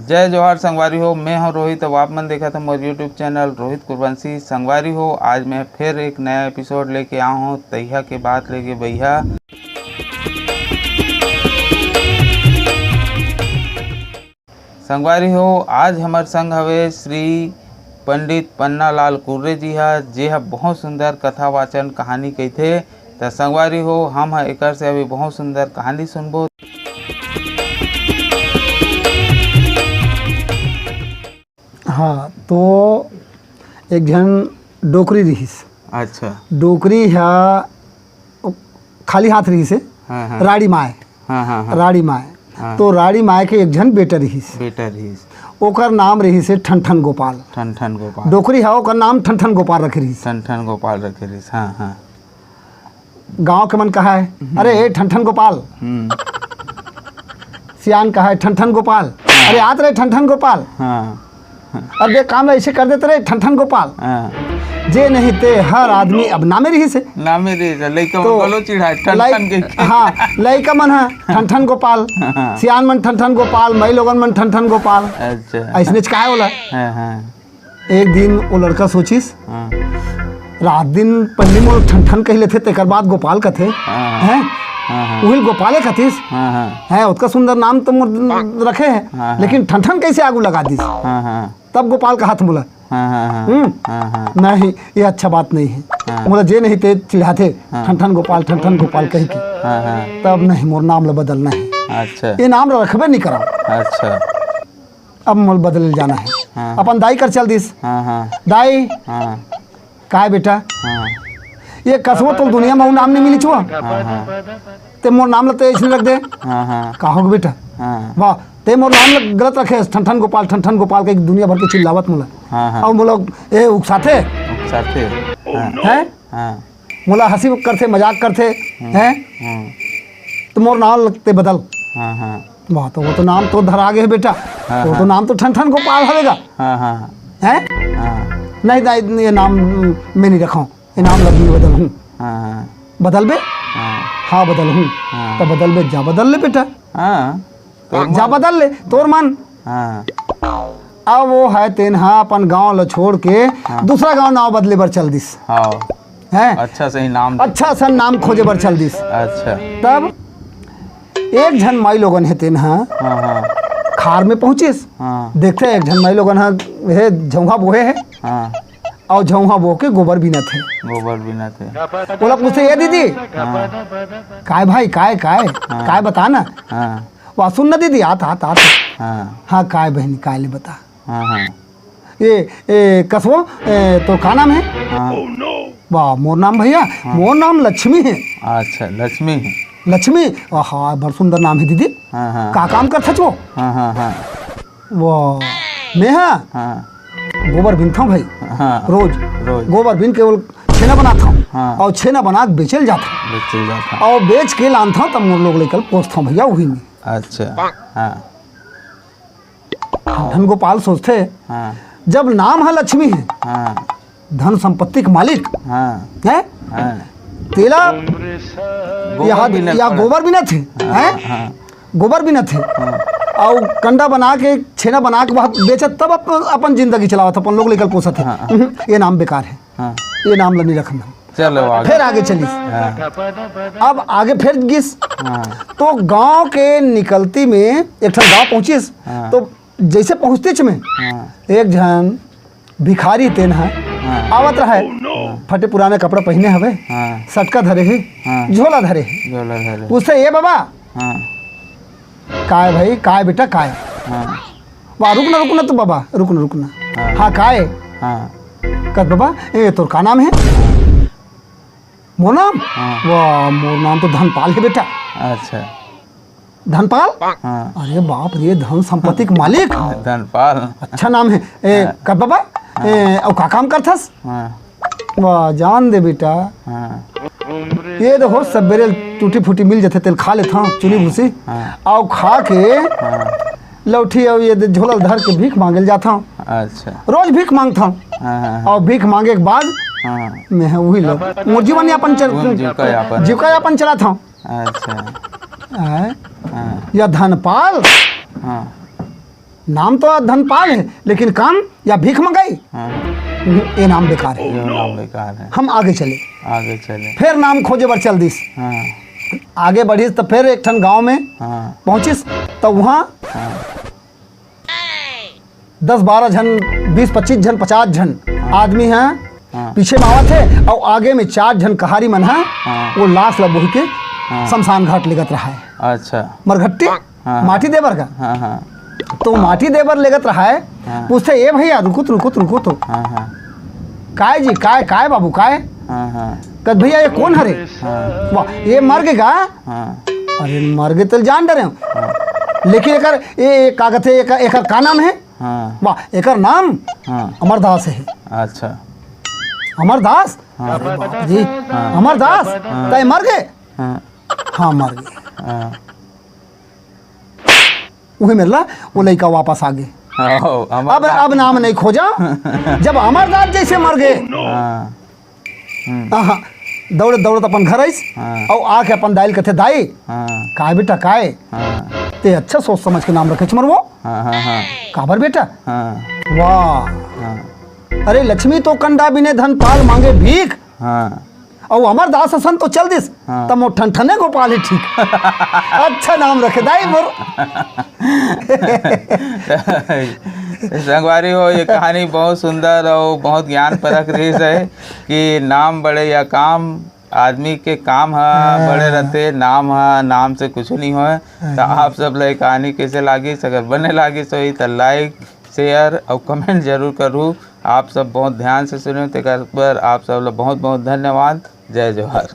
जय जोहार संगवारी हो। मैं हूं रोहित। अब आप मन देखा था मोर यूट्यूब चैनल रोहित कुरबंसी। संगवारी हो, आज मैं फिर एक नया एपिसोड लेके आया हूं। तैया के बात लेके भैया संगवारी हो, आज हमार संग हवे श्री पंडित पन्नालाल कुर्रे जी हा, जे हा बहुत सुंदर कथा वाचन कहानी कहथे। तो संगवारी हो, हम एकर से अभी बहुत सुंदर कहानी सुनबो। हाँ, तो एक जन डोकरी रहीस। अच्छा। डोकरी ह्या खाली हाथ रहीस है। हाँ हाँ। राड़ी माए। हाँ हाँ हाँ। राड़ी माए। हाँ। तो राड़ी माए के एक जन बेटा रहीस। बेटा रहीस। ओकर नाम रहीस है ठनठन गोपाल। ठनठन गोपाल। डोकरी है ओकर नाम ठनठन गोपाल रखे रहीस। ठनठन गोपाल रखे रहीस। हाँ हाँ। गांव के मन कहा है, अरे ठनठन गोपाल। सियान कहा है ठनठन गोपाल। अरे आत रहे ठनठन गोपाल। हाँ। अब ये काम ऐसे कर देते रहे ठनठन गोपाल। हाँ। जे नहीं ते हर आदमी अब नामे रही से नामे रे लइका तो मन गलो चिढ़ा ठनठन के। हाँ, लइका मन है ठनठन गोपाल। सियान मन ठनठन गोपाल, मई लोगन मन ठनठन गोपाल। अच्छा। ऐसने काहे होला। हाँ हाँ। एक दिन वो लड़का सोचिस, हाँ रात दिन पहले मोल ठनठन कह लेते, तेकर बाद गोपाल कथे हैं। उहिल गोपाले कथिस है, उसका सुंदर नाम तो रखे है, लेकिन ठनठन कैसे आगू लगा दिस। तब गोपाल का हाथ बोला, नहीं ये अच्छा बात नहीं है। बोला जे नहीं ते चिढ़ाते ठनठन गोपाल कह के। तब नहीं, मोर नाम ला बदलना है। अच्छा। ये नाम ला रखबे नहीं करा। अच्छा। अब मोल बदल जाना है। अपन दाई कर चल दिस। दाई का बेटा, ये कसबो तो दुनिया में नाम नहीं मिली छुआ, ते मोर नाम लते इसने रख दे। का हो बेटा, वाह ते मोर नाम गलत रखे ठनठन गोपाल के दुनिया भर के चिल्लावत मोला। और मोला ए उकसाथे हैं, मोला हंसी करते मजाक करते हैं, तो मोर नाम लगते बदल। वाह, तो वो तो नाम तो धरा गए बेटा, वो तो नाम तो ठनठन गोपाल हवेगा हैं। नहीं, ये नाम मैं नहीं रखा हूँ, ये नाम लग बदल हूँ। बदल बे। हाँ बदल हूँ। तो बदल बे, जा बदल ले बेटा। जा बदल ले, तोर मन। अब वो है तेन अपन गांव ला छोड़ के दूसरा गांव नाव बदले बर चल दिस है। अच्छा सही नाम, अच्छा सा नाम खोजे बर चल दिस। अच्छा। तब एक झन माई लोगन है तेन खार में पहुंचिस। देखते एक झन माई लोगन है झौहा बोहे है, और झौहा बो के गोबर भी न थे। बोला पूछते, ये दीदी काय भाई काय बता ना। वाह सुन ना दीदी, आत। हाँ काय बहनी, काय ले बता। ये कसबो तो का नाम है। वाह मोर नाम भैया, मोर नाम लक्ष्मी है। अच्छा, लक्ष्मी है। लक्ष्मी, हाँ बड़ सुंदर नाम है दीदी। का काम कर थो। वाह मैं गोबर बीनता हूँ भाई। रोज गोबर बीन के छेना बनाता हूँ, और छेना बना के बेचल जाता, और बेच के लाता हूँ, तब मोर लोग लेकर पोसता हूँ भैया वही में। अच्छा। धन गोपाल सोचते, जब नाम है लक्ष्मी है, धन संपत्ति के मालिक है, तेला या गोबर भी न थे, गोबर भी न थे, और कंडा बना के छेना बना के बहुत बेचत, तब अपन जिंदगी चलावत, अपन लोग लेकर पोसत है। ये नाम बेकार है, ये नाम नहीं रखना। चलो फिर आगे चलिस। अब आगे फिर गिस। तो गांव के निकलती में एक गांव पहुंचिस। तो जैसे पहुंचते में एक जन भिखारी तेन है आवत रहा है, फटे पुराने कपड़ा पहने हवे, सटका धरे है, झोला धरे है। पूछते, ये बाबा काय भाई, काय बेटा काय। वाह रुकना तो बाबा, रुकना। हाँ काय कद बाबा, ये तोर का नाम है। मोर नाम, वाह मोर नाम तो धनपाल है बेटा। अच्छा। धनपाल, अरे बाप रे, धन संपत्ति के मालिक धनपाल, अच्छा नाम है। कब बाबा और का काम करथस। वाह जान दे बेटा, ये देखो सवेरे टूटी फूटी मिल जाते, तेल खा लेता हूँ चुनी भूसी, और खा के लौठी और ये झोला धर के भीख मांगे जाता हूँ। अच्छा। रोज भीख मांगता हूँ, और भीख मांगे के बाद मैं वही लोग मोर जीवन यापन जीविका चलाता हूँ। अच्छा। या धनपाल नाम तो धनपाल है, लेकिन काम या भीख मंगाई, ये नाम बेकार है। ये नाम बेकार है। हम आगे चले। आगे चले। फिर नाम खोजे बर चल दिस। हाँ। आगे बढ़िस तो फिर एक ठन गांव में हाँ। पहुंचिस, तो वहाँ 10-12 जन, 20-25 जन, 50 जन आदमी हैं। हाँ। पीछे में आवत है और आगे में 4 जन कहारी मन है। हाँ। वो लाश ला बोही के शमशान घाट लेगत रहा है। अच्छा। मरघट्टी हाँ। माटी देवर का। हाँ हाँ तो माटी देवर लेगत रहा है। हाँ। पूछते ए भैया रुको तो हाँ हाँ काय जी, काय बाबू, काय हाँ हाँ कद भैया ये कौन हरे? हाँ। वाह, ये मर गए का? हाँ। अरे मर गए तो जान डरे हो। लेकिन एकर ये का कहते, एकर का नाम है? हाँ। वाह, एकर नाम हाँ। अमरदास है। अच्छा। अमरदास? हाँ। अरे बाप जी, अमरदास तय मर गए? हाँ। हाँ मर गए। हाँ। वही मिलला, वो लड़का वापस आ गए। अब नाम नहीं खोजा। जब अमरदास जैसे मर गए, हाँ, दौड़त अपन घर आइस और आके अपन दाइल कथे, दाई काय बेटा काय? ते अच्छा सोच समझ के नाम रखे मरवो। काबर बेटा? वाह, अरे लक्ष्मी तो कंडा बिने धनपाल मांगे भीख। और अमरदास हसन तो चल दिस, तब वो ठनठने गोपाल ही ठीक। अच्छा नाम रखे दाई मोर। संगवारी हो, ये कहानी बहुत सुंदर और बहुत ज्ञानपरक रही है कि नाम बड़े या काम, आदमी के काम है बड़े रहते, नाम है, नाम से कुछ नहीं हो। तो आप सब लोग कहानी कैसे लागी, अगर बने लागी तो लाइक शेयर और कमेंट जरूर करूँ। आप सब बहुत ध्यान से सुने, तो पर आप सब लोग बहुत बहुत धन्यवाद। जय जोहार।